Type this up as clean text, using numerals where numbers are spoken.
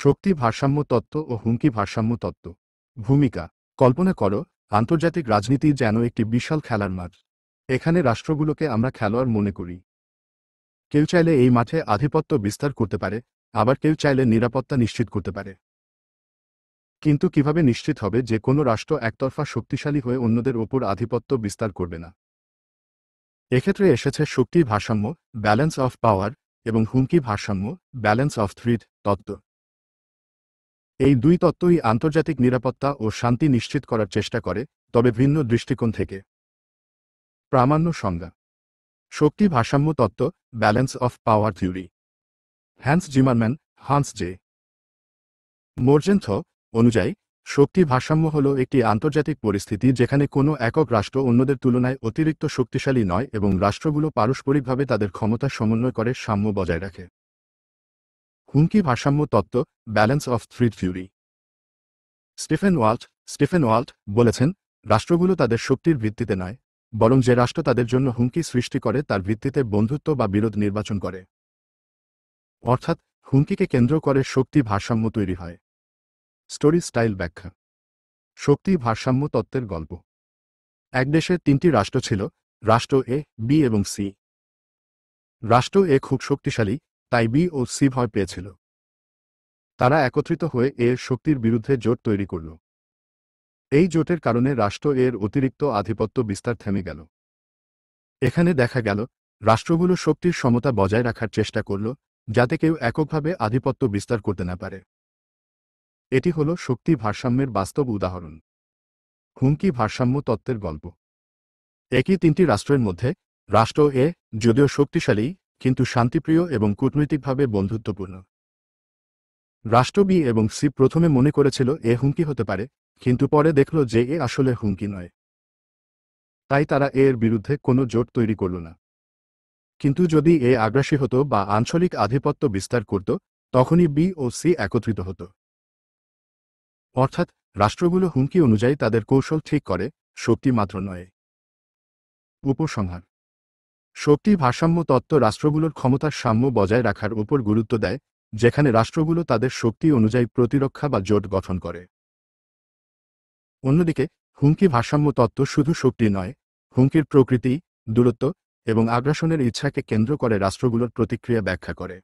শক্তি ভারসাম্য তত্ত্ব ও হুমকি ভারসাম্য তত্ত্ব। ভূমিকা। কল্পনা করো, আন্তর্জাতিক রাজনীতি যেন একটি বিশাল খেলার মাঠ। এখানে রাষ্ট্রগুলোকে আমরা খেলোয়াড় মনে করি। কেউ চাইলে এই মাঠে আধিপত্য বিস্তার করতে পারে, আবার কেউ চাইলে নিরাপত্তা নিশ্চিত করতে পারে। কিন্তু কিভাবে নিশ্চিত হবে যে কোনো রাষ্ট্র একতরফা শক্তিশালী হয়ে অন্যদের ওপর আধিপত্য বিস্তার করবে না? এক্ষেত্রে এসেছে শক্তির ভারসাম্য, ব্যালেন্স অফ পাওয়ার, এবং হুমকি ভারসাম্য, ব্যালেন্স অফ থ্রিট তত্ত্ব। এই দুই তত্ত্বই আন্তর্জাতিক নিরাপত্তা ও শান্তি নিশ্চিত করার চেষ্টা করে, তবে ভিন্ন দৃষ্টিকোণ থেকে। প্রামাণ্য সংজ্ঞা। শক্তি ভারসাম্য তত্ত্ব, balance of power theory. Hans Zimmerman, Hans J. Morgenthau অনুযায়ী শক্তি ভারসাম্য হল একটি আন্তর্জাতিক পরিস্থিতি যেখানে কোনো একক রাষ্ট্র অন্যদের তুলনায় অতিরিক্ত শক্তিশালী নয় এবং রাষ্ট্রগুলো পারস্পরিকভাবে তাদের ক্ষমতা সমন্বয় করে সাম্য বজায় রাখে। হুমকি ভারসাম্য তত্ত্ব, balance of threat theory. Stephen Walt বলেছেন, রাষ্ট্রগুলো তাদের শক্তির ভিত্তিতে নয়, বরং যে রাষ্ট্র তাদের জন্য হুমকি সৃষ্টি করে তার ভিত্তিতে বন্ধুত্ব বা বিরোধ নির্বাচন করে। অর্থাৎ হুমকিকে কেন্দ্র করে শক্তি ভারসাম্য তৈরি হয়। স্টোরি স্টাইল ব্যাখ্যা। শক্তি ভারসাম্য তত্ত্বের গল্প। এক দেশে তিনটি রাষ্ট্র ছিল, রাষ্ট্র এ, বি এবং সি। রাষ্ট্র এ খুব শক্তিশালী, তাই বি ও সি ভয় পেয়েছিল। তারা একত্রিত হয়ে এর শক্তির বিরুদ্ধে জোট তৈরি করল। এই জোটের কারণে রাষ্ট্র এর অতিরিক্ত আধিপত্য বিস্তার থেমে গেল। এখানে দেখা গেল, রাষ্ট্রগুলো শক্তির সমতা বজায় রাখার চেষ্টা করল, যাতে কেউ এককভাবে আধিপত্য বিস্তার করতে না পারে। এটি হল শক্তি ভারসাম্যের বাস্তব উদাহরণ। হুমকি ভারসাম্য তত্ত্বের গল্প। একই তিনটি রাষ্ট্রের মধ্যে রাষ্ট্র এ যদিও শক্তিশালী, কিন্তু শান্তিপ্রিয় এবং কূটনৈতিকভাবে বন্ধুত্বপূর্ণ। রাষ্ট্র বি এবং সি প্রথমে মনে করেছিল এ হুমকি হতে পারে, কিন্তু পরে দেখল যে এ আসলে হুমকি নয়। তাই তারা এর বিরুদ্ধে কোনো জোট তৈরি করল না। কিন্তু যদি এ আগ্রাসী হতো বা আঞ্চলিক আধিপত্য বিস্তার করত, তখনই বি ও সি একত্রিত হতো। অর্থাৎ রাষ্ট্রগুলো হুমকি অনুযায়ী তাদের কৌশল ঠিক করে, শক্তি মাত্র নয়। উপসংহার। শক্তি ভারসাম্য তত্ত্ব রাষ্ট্রগুলোর ক্ষমতার সাম্য বজায় রাখার উপর গুরুত্ব দেয়, যেখানে রাষ্ট্রগুলো তাদের শক্তি অনুযায়ী প্রতিরক্ষা বা জোট গঠন করে। অন্যদিকে হুমকি ভারসাম্য তত্ত্ব শুধু শক্তি নয়, হুমকির প্রকৃতি, দূরত্ব এবং আগ্রাসনের ইচ্ছাকে কেন্দ্র করে রাষ্ট্রগুলোর প্রতিক্রিয়া ব্যাখ্যা করে।